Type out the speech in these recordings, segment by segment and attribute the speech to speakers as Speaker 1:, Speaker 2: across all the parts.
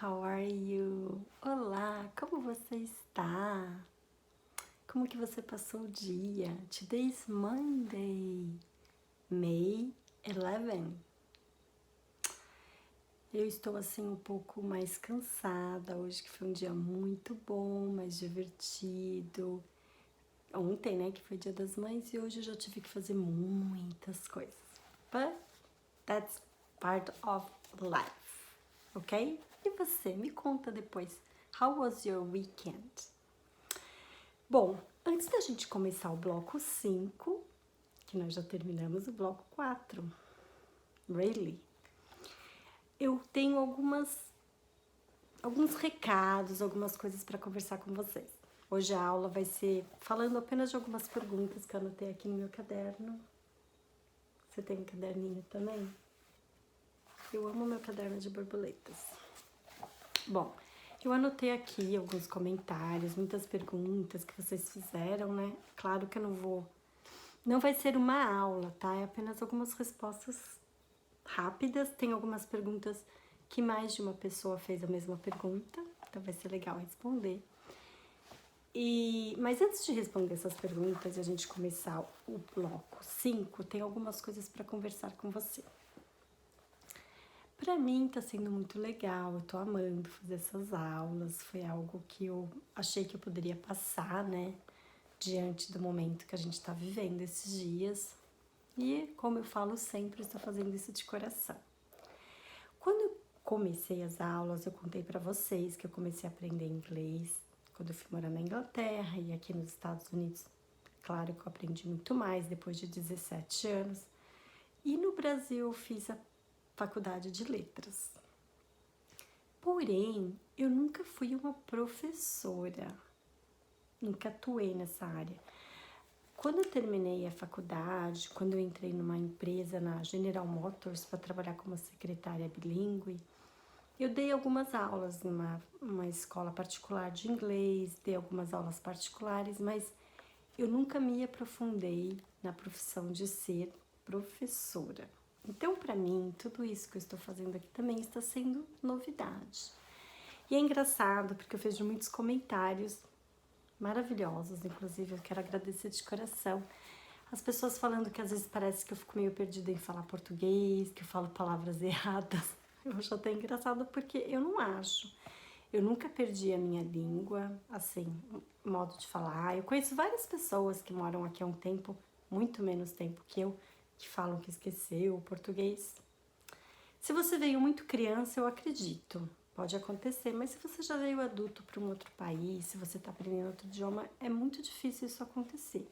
Speaker 1: how are you? Olá, como você está? Como que você passou o dia? Today is Monday, May 11. Eu estou assim um pouco mais cansada hoje, que foi um dia muito bom, mais divertido. Ontem, né, que foi Dia das Mães, e hoje eu já tive que fazer muitas coisas. But that's part of life, ok? E você, me conta depois. How was your weekend? Bom, antes da gente começar o bloco 5, que nós já terminamos o bloco 4, really, eu tenho alguns recados, algumas coisas para conversar com vocês. Hoje a aula vai ser falando apenas de algumas perguntas que eu anotei aqui no meu caderno. Você tem um caderninho também? Eu amo meu caderno de borboletas. Bom, eu anotei aqui alguns comentários, muitas perguntas que vocês fizeram, né? Claro que eu não vai ser uma aula, tá? É apenas algumas respostas rápidas. Tem algumas perguntas que mais de uma pessoa fez a mesma pergunta, então vai ser legal responder. Mas antes de responder essas perguntas e a gente começar o bloco 5, tem algumas coisas para conversar com você. Pra mim tá sendo muito legal, eu tô amando fazer essas aulas, foi algo que eu achei que eu poderia passar, né, diante do momento que a gente tá vivendo esses dias. E, como eu falo sempre, estou fazendo isso de coração. Quando eu comecei as aulas, eu contei pra vocês que eu comecei a aprender inglês quando eu fui morar na Inglaterra e aqui nos Estados Unidos. Claro que eu aprendi muito mais depois de 17 anos. E no Brasil eu fiz a faculdade de letras. Porém, eu nunca fui uma professora, nunca atuei nessa área. Quando eu terminei a faculdade, quando eu entrei numa empresa na General Motors para trabalhar como secretária bilíngue, eu dei algumas aulas numa escola particular de inglês, dei algumas aulas particulares, mas eu nunca me aprofundei na profissão de ser professora. Então, para mim, tudo isso que eu estou fazendo aqui também está sendo novidade. E é engraçado porque eu vejo muitos comentários maravilhosos, inclusive eu quero agradecer de coração. As pessoas falando que às vezes parece que eu fico meio perdida em falar português, que eu falo palavras erradas. Eu acho até engraçado porque eu não acho. Eu nunca perdi a minha língua, assim, modo de falar. Eu conheço várias pessoas que moram aqui há um tempo, muito menos tempo que eu, que falam que esqueceu o português. Se você veio muito criança, eu acredito, pode acontecer, mas se você já veio adulto para um outro país, se você está aprendendo outro idioma, é muito difícil isso acontecer.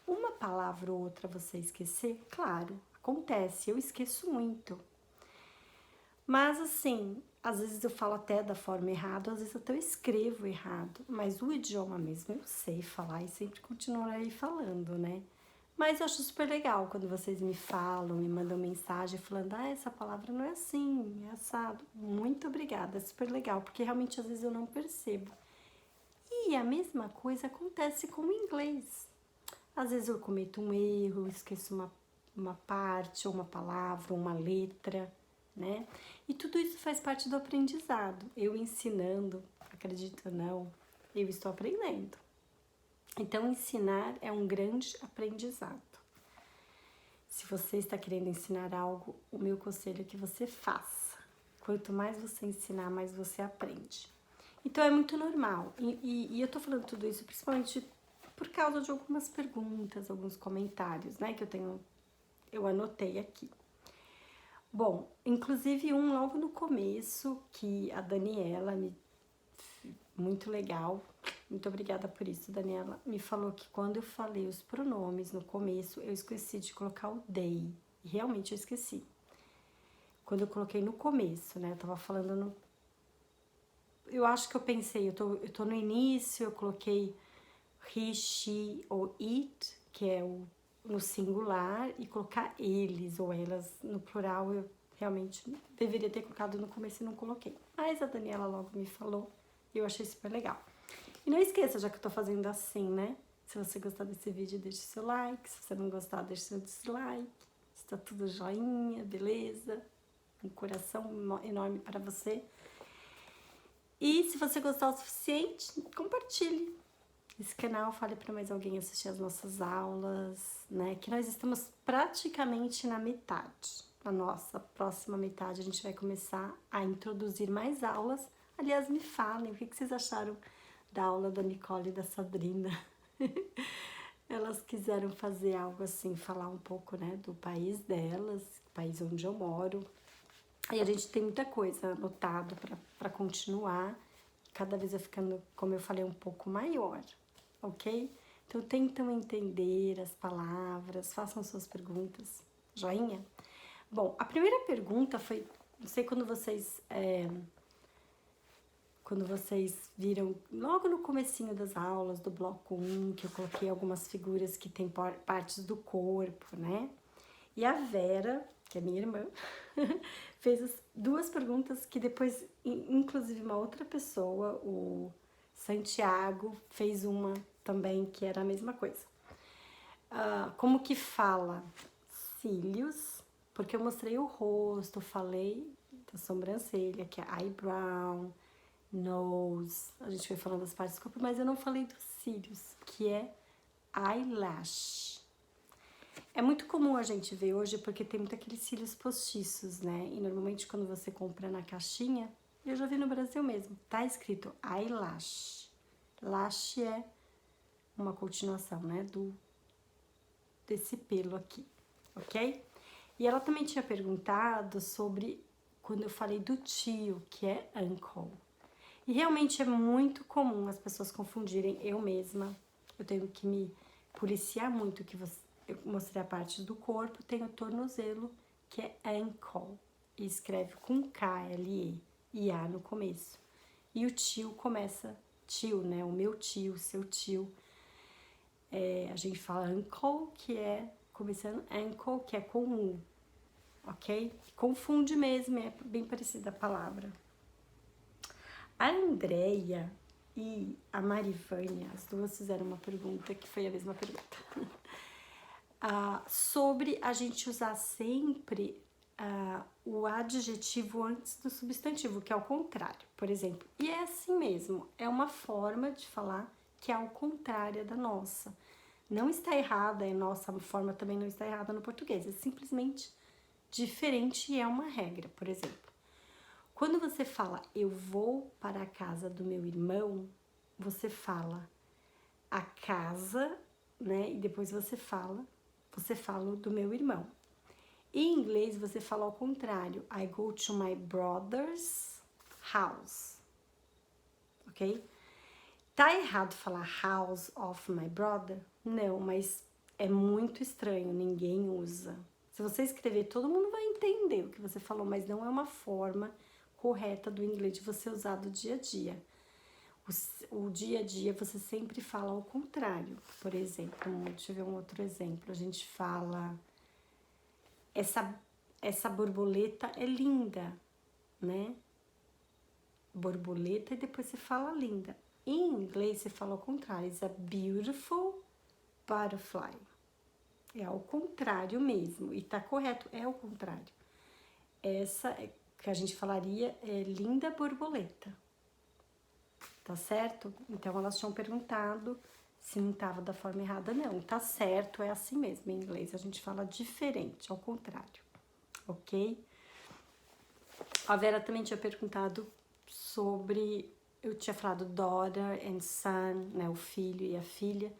Speaker 1: Uma palavra ou outra você esquecer, claro, acontece, eu esqueço muito. Mas assim, às vezes eu falo até da forma errada, às vezes até eu escrevo errado, mas o idioma mesmo eu sei falar e sempre continuarei falando, né? Mas eu acho super legal quando vocês me falam, me mandam mensagem falando, essa palavra não é assim, é assado. Muito obrigada, é super legal, porque realmente às vezes eu não percebo. E a mesma coisa acontece com o inglês. Às vezes eu cometo um erro, esqueço uma parte, ou uma palavra, ou uma letra, né? E tudo isso faz parte do aprendizado. Eu ensinando, acredito ou não, eu estou aprendendo. Então, ensinar é um grande aprendizado. Se você está querendo ensinar algo, o meu conselho é que você faça. Quanto mais você ensinar, mais você aprende. Então, é muito normal. E eu tô falando tudo isso principalmente por causa de algumas perguntas, alguns comentários, né, que eu anotei aqui. Bom, inclusive um logo no começo, que a Daniela, muito legal, muito obrigada por isso, Daniela, me falou que quando eu falei os pronomes no começo, eu esqueci de colocar o they, e realmente eu esqueci. Quando eu coloquei no começo, né, eu tava falando eu acho que eu pensei, eu tô no início, eu coloquei he, she ou it, que é no singular, e colocar eles ou elas no plural, eu realmente deveria ter colocado no começo e não coloquei. Mas a Daniela logo me falou e eu achei super legal. E não esqueça, já que eu tô fazendo assim, né? Se você gostar desse vídeo, deixe seu like. Se você não gostar, deixe seu dislike. Está tudo joinha, beleza? Um coração enorme para você. E se você gostar o suficiente, compartilhe esse canal, fale para mais alguém assistir as nossas aulas, né? Que nós estamos praticamente na metade. Na nossa próxima metade a gente vai começar a introduzir mais aulas. Aliás, me falem o que vocês acharam da aula da Nicole e da Sabrina. Elas quiseram fazer algo assim, falar um pouco, né, do país delas, país onde eu moro. E a gente tem muita coisa anotado para continuar. Cada vez vai ficando, como eu falei, um pouco maior, ok? Então tentam entender as palavras, façam suas perguntas, joinha? Bom, a primeira pergunta foi, não sei quando vocês viram logo no comecinho das aulas do bloco 1, que eu coloquei algumas figuras que tem partes do corpo, né? E a Vera, que é minha irmã, fez as duas perguntas que depois, inclusive uma outra pessoa, o Santiago, fez uma também que era a mesma coisa. Como que fala cílios? Porque eu mostrei o rosto, falei da sobrancelha, que é eyebrow, nose, a gente foi falando das partes do corpo, mas eu não falei dos cílios, que é eyelash. É muito comum a gente ver hoje, porque tem muito aqueles cílios postiços, né? E normalmente quando você compra na caixinha, eu já vi no Brasil mesmo, tá escrito eyelash. Lash é uma continuação, né, desse pelo aqui, ok? E ela também tinha perguntado sobre quando eu falei do tio, que é uncle. E realmente é muito comum as pessoas confundirem, eu mesma. Eu tenho que me policiar muito, que eu mostrei a parte do corpo, tem o tornozelo, que é ankle, e escreve com K, L-E, e A no começo. E o tio começa, tio, né, o meu tio, seu tio. A gente fala uncle, que é, começando ankle, que é com U, ok? Confunde mesmo, é bem parecida a palavra. A Andrea e a Marivânia, as duas fizeram uma pergunta que foi a mesma pergunta. Sobre a gente usar sempre o adjetivo antes do substantivo, que é o contrário, por exemplo. E é assim mesmo, é uma forma de falar que é ao contrário da nossa. Não está errada, a nossa forma também não está errada no português, é simplesmente diferente e é uma regra, por exemplo. Quando você fala, eu vou para a casa do meu irmão, você fala a casa, né? E depois você fala do meu irmão. Em inglês, você fala ao contrário. I go to my brother's house. Ok? Tá errado falar house of my brother? Não, mas é muito estranho, ninguém usa. Se você escrever, todo mundo vai entender o que você falou, mas não é uma forma correta do inglês de você usar do dia a dia. O dia a dia você sempre fala ao contrário. Por exemplo, deixa eu ver um outro exemplo. A gente fala, essa borboleta é linda, né? Borboleta e depois você fala linda. Em inglês você fala ao contrário. It's a beautiful butterfly. É ao contrário mesmo. E tá correto, é ao contrário. Essa que a gente falaria é linda borboleta. Tá certo? Então elas tinham perguntado se não tava da forma errada. Não, tá certo, é assim mesmo. Em inglês a gente fala diferente, ao contrário. Ok? A Vera também tinha perguntado sobre, eu tinha falado daughter and son, né, o filho e a filha.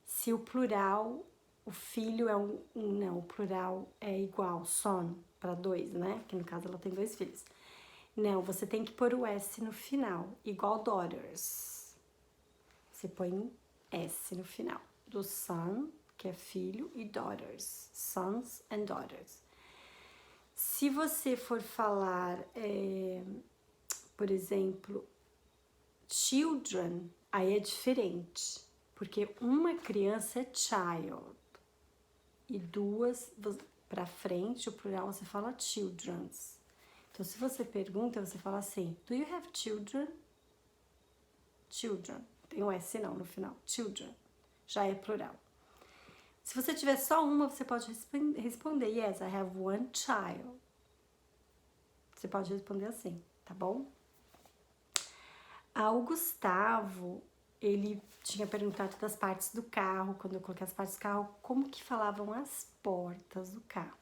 Speaker 1: Se o plural, o filho é não, o plural é igual, son, para dois, né? Que no caso ela tem 2 filhos. Não, você tem que pôr o S no final, igual daughters. Você põe um S no final, do son, que é filho, e daughters, sons and daughters. Se você for falar, por exemplo, children, aí é diferente, porque uma criança é child, e 2 para frente, o plural você fala children's. Então, se você pergunta, você fala assim, do you have children? Children. Tem um S não no final. Children. Já é plural. Se você tiver só uma, você pode responder, yes, I have one child. Você pode responder assim, tá bom? O Gustavo, ele tinha perguntado das partes do carro, quando eu coloquei as partes do carro, como que falavam as portas do carro.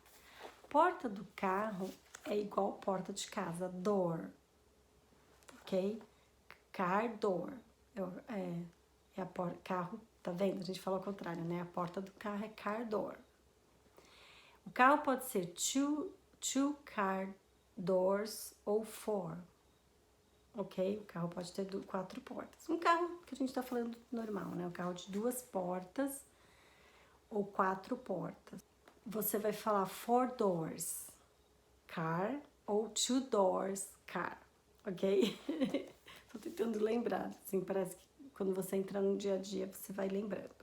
Speaker 1: Porta do carro é igual porta de casa, door, ok? Car door, é a porta, carro, tá vendo? A gente fala ao contrário, né? A porta do carro é car door. O carro pode ser two car doors ou four, ok? O carro pode ter 4 portas. Um carro que a gente tá falando normal, né? Um carro de 2 portas ou 4 portas. Você vai falar 4 doors car ou 2 doors car, ok? Tô tentando lembrar, assim, parece que quando você entra no dia a dia você vai lembrando.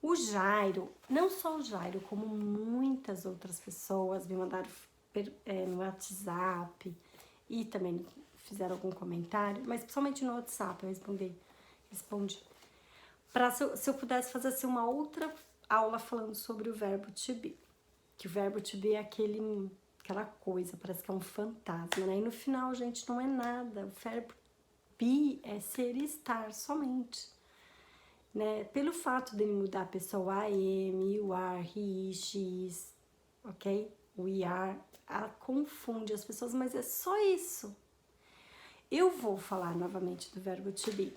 Speaker 1: O Jairo, não só o Jairo, como muitas outras pessoas me mandaram no WhatsApp e também fizeram algum comentário, mas principalmente no WhatsApp eu respondi. Se eu pudesse fazer assim, uma outra aula falando sobre o verbo to be, que o verbo to be é aquela coisa, parece que é um fantasma, né? E no final, gente, não é nada, o verbo be é ser e estar somente. Né? Pelo fato dele mudar a pessoa I am, you are, he, she is, ok? We are, ela confunde as pessoas, mas é só isso. Eu vou falar novamente do verbo to be,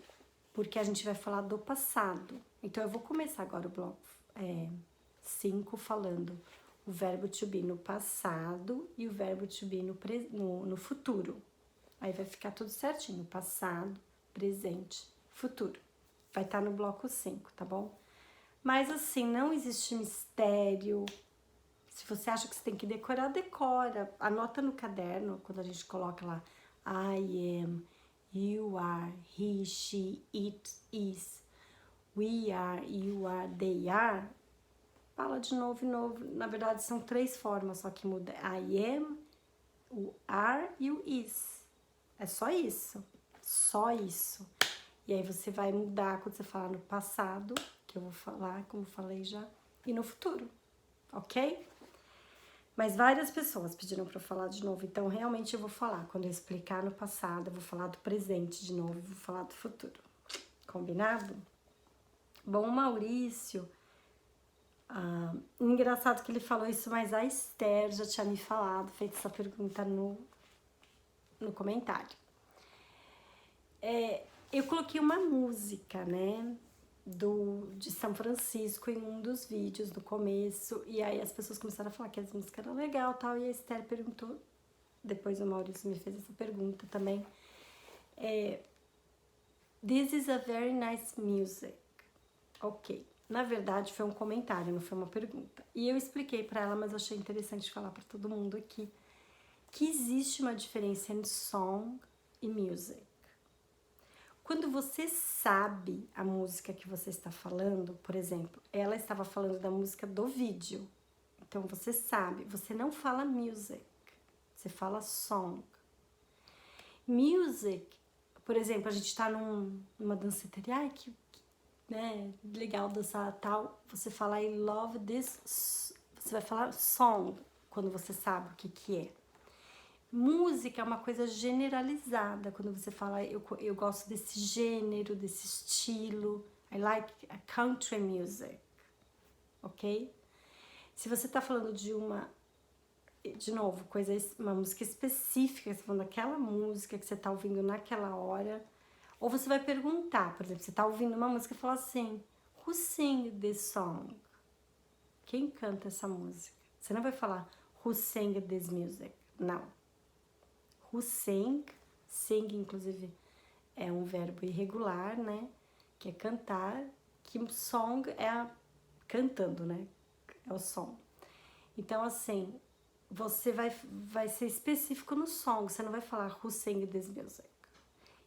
Speaker 1: porque a gente vai falar do passado. Então, eu vou começar agora o bloco 5 falando o verbo to be no passado e o verbo to be no futuro. Aí vai ficar tudo certinho, passado, presente, futuro. Vai estar no bloco 5, tá bom? Mas assim, não existe mistério. Se você acha que você tem que decorar, decora. Anota no caderno, quando a gente coloca lá I am, you are, he, she, it, is, we are, you are, they are. Fala de novo e novo. Na verdade, são 3 formas, só que muda. I am, o are e o is. É só isso. Só isso. E aí você vai mudar quando você falar no passado, que eu vou falar, como falei já, e no futuro, ok? Mas várias pessoas pediram para eu falar de novo, então realmente eu vou falar. Quando eu explicar no passado, eu vou falar do presente de novo, vou falar do futuro. Combinado? Bom, o Maurício, engraçado que ele falou isso, mas a Esther já tinha me falado, feito essa pergunta no comentário. Eu coloquei uma música, né, de São Francisco em um dos vídeos no começo, e aí as pessoas começaram a falar que as músicas eram legal e tal, e a Esther perguntou, depois o Maurício me fez essa pergunta também, This is a very nice music. Ok, na verdade foi um comentário, não foi uma pergunta. E eu expliquei pra ela, mas eu achei interessante falar pra todo mundo aqui, que existe uma diferença entre song e music. Quando você sabe a música que você está falando, por exemplo, ela estava falando da música do vídeo. Então, você sabe, você não fala music, você fala song. Music, por exemplo, a gente tá numa danceteria, ai, que né, legal dançar tal, você fala I love this, você vai falar song, quando você sabe o que é. Música é uma coisa generalizada, quando você fala, eu gosto desse gênero, desse estilo, I like a country music, ok? Se você tá falando de novo, uma música específica, você tá falando daquela música que você tá ouvindo naquela hora, ou você vai perguntar, por exemplo, você tá ouvindo uma música e fala assim, who sing this song? Quem canta essa música? Você não vai falar, who sang this music? Não. Who sing, inclusive, é um verbo irregular, né? Que é cantar, que song é cantando, né? É o som. Então, assim, você vai ser específico no song, você não vai falar who sang this music.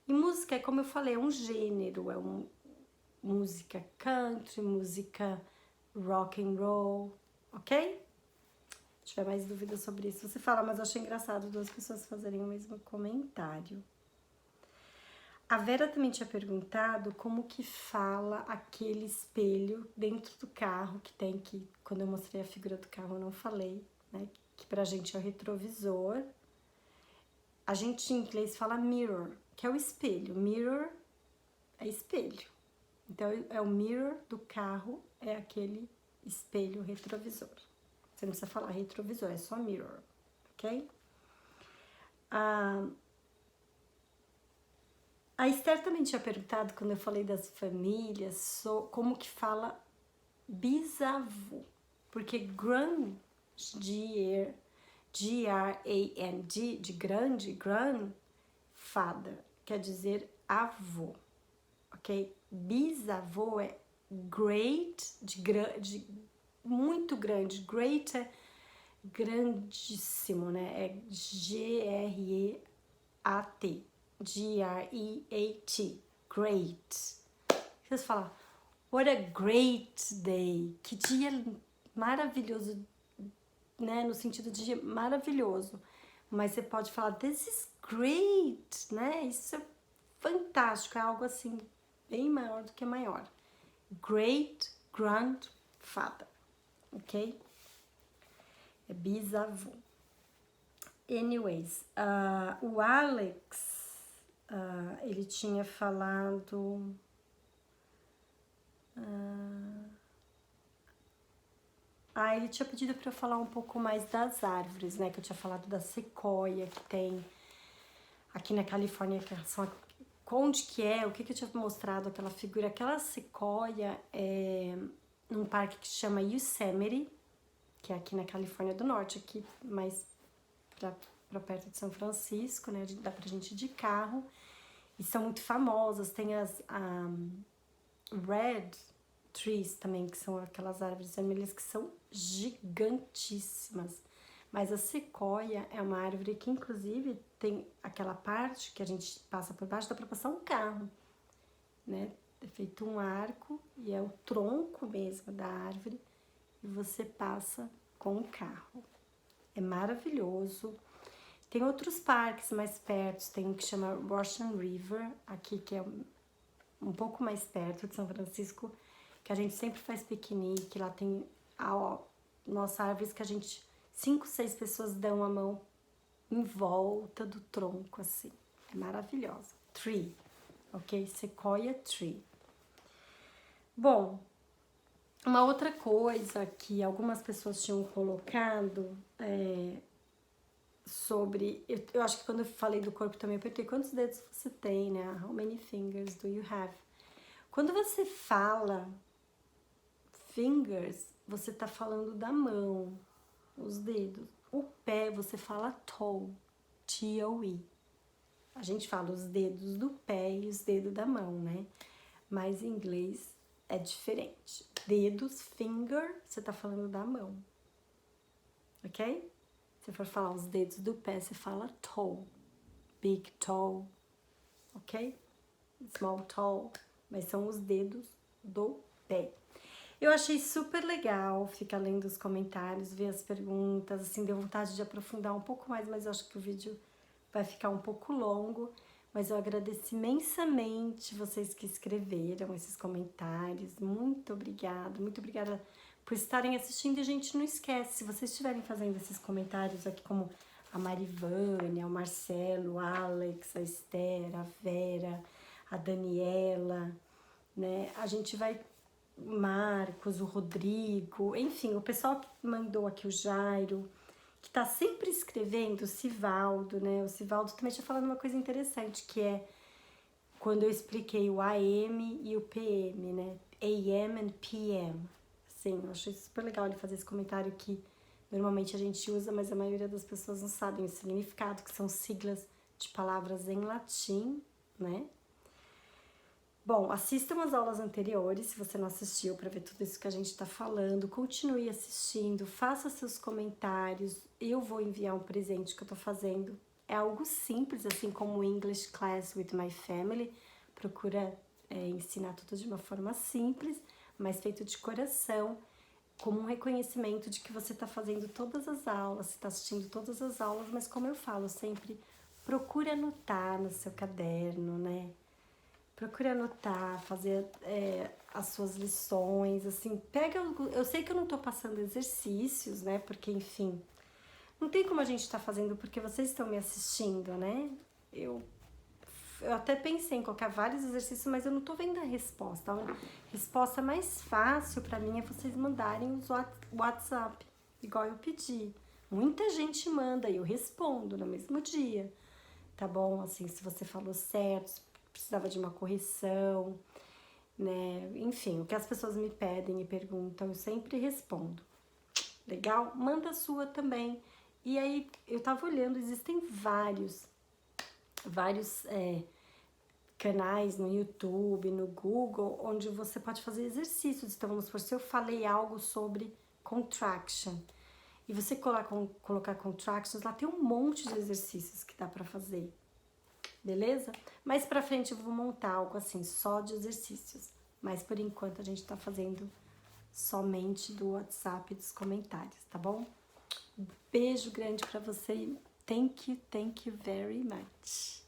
Speaker 1: E música, é como eu falei, é um gênero, música country, música rock and roll, ok? Se tiver mais dúvidas sobre isso, você fala, mas eu achei engraçado 2 pessoas fazerem o mesmo comentário. A Vera também tinha perguntado como que fala aquele espelho dentro do carro que tem que, quando eu mostrei a figura do carro eu não falei, né? Que pra gente é o retrovisor. A gente em inglês fala mirror, que é o espelho. Mirror é espelho. Então, é o mirror do carro, é aquele espelho retrovisor. Você não precisa falar retrovisor, é só mirror, ok? A Esther também tinha perguntado, quando eu falei das famílias, como que fala bisavô. Porque grand, G-R-A-N-D, de grande, grandfather, quer dizer avô, ok? Bisavô é great, de muito grande, great é grandíssimo, né? É G-R-E-A-T, G-R-E-A-T, great. Vocês falam, what a great day, que dia maravilhoso, né? No sentido de maravilhoso. Mas você pode falar, this is great, né? Isso é fantástico, é algo assim, bem maior do que maior. Great grandfather, ok? É bisavô. Anyways, o Alex, ele tinha falado... ele tinha pedido para eu falar um pouco mais das árvores, né? Que eu tinha falado da sequoia que tem aqui na Califórnia, que são... Onde que é? O que eu tinha mostrado aquela figura? Aquela sequoia é num parque que se chama Yosemite, que é aqui na Califórnia do Norte, aqui mais pra perto de São Francisco, né? Dá pra gente ir de carro. E são muito famosas. Tem as red trees também, que são aquelas árvores vermelhas que são gigantíssimas. Mas a sequoia é uma árvore que, inclusive, tem aquela parte que a gente passa por baixo, dá pra passar um carro, né? É feito um arco e é o tronco mesmo da árvore e você passa com o carro. É maravilhoso. Tem outros parques mais perto, tem um que chama Russian River, aqui que é um pouco mais perto de São Francisco, que a gente sempre faz piquenique. Lá tem nossa árvores que a gente, 5, 6 pessoas dão a mão em volta do tronco, assim. É maravilhosa. Tree, ok? Sequoia Tree. Bom, uma outra coisa que algumas pessoas tinham colocado sobre... Eu acho que quando eu falei do corpo também, eu perguntei quantos dedos você tem, né? How many fingers do you have? Quando você fala fingers, você tá falando da mão, os dedos. O pé, você fala toe, T-O-E. A gente fala os dedos do pé e os dedos da mão, né? Mas em inglês é diferente. Dedos, finger, você tá falando da mão. Ok? Se for falar os dedos do pé, você fala toe. Big toe. Ok? Small toe. Mas são os dedos do pé. Eu achei super legal ficar lendo os comentários, ver as perguntas, assim, deu vontade de aprofundar um pouco mais, mas eu acho que o vídeo vai ficar um pouco longo. Mas eu agradeço imensamente vocês que escreveram esses comentários. Muito obrigada por estarem assistindo. E a gente não esquece, se vocês estiverem fazendo esses comentários aqui, como a Marivânia, o Marcelo, o Alex, a Esther, a Vera, a Daniela, né? A gente vai... Marcos, o Rodrigo, enfim, o pessoal que mandou aqui, o Jairo, que tá sempre escrevendo, o Sivaldo, né? O Sivaldo também tinha falado uma coisa interessante, que é quando eu expliquei o AM e o PM, né? AM and PM. Sim, eu achei super legal ele fazer esse comentário que normalmente a gente usa, mas a maioria das pessoas não sabem o significado, que são siglas de palavras em latim, né? Bom, assistam as aulas anteriores, se você não assistiu, para ver tudo isso que a gente está falando. Continue assistindo, faça seus comentários. Eu vou enviar um presente que eu tô fazendo. É algo simples, assim como o English Class with My Family. Procura ensinar tudo de uma forma simples, mas feito de coração, como um reconhecimento de que você está fazendo todas as aulas, você está assistindo todas as aulas, mas como eu falo sempre, procure anotar no seu caderno, né? Procure anotar, fazer as suas lições, assim, pega... Eu sei que eu não tô passando exercícios, né, porque, enfim, não tem como a gente tá fazendo porque vocês estão me assistindo, né? Eu eu até pensei em colocar vários exercícios, mas eu não tô vendo a resposta. A resposta mais fácil pra mim é vocês mandarem os WhatsApp, igual eu pedi. Muita gente manda e eu respondo no mesmo dia, tá bom? Assim, se você falou certo, se precisava de uma correção, né? Enfim, o que as pessoas me pedem e perguntam, eu sempre respondo. Legal? Manda a sua também. E aí, eu tava olhando, existem vários canais no YouTube, no Google, onde você pode fazer exercícios. Então, vamos supor, se eu falei algo sobre contraction, e você colocar contractions, lá tem um monte de exercícios que dá pra fazer, beleza? Mais pra frente eu vou montar algo assim, só de exercícios. Mas por enquanto a gente tá fazendo somente do WhatsApp e dos comentários, tá bom? Beijo grande pra você. Thank you very much.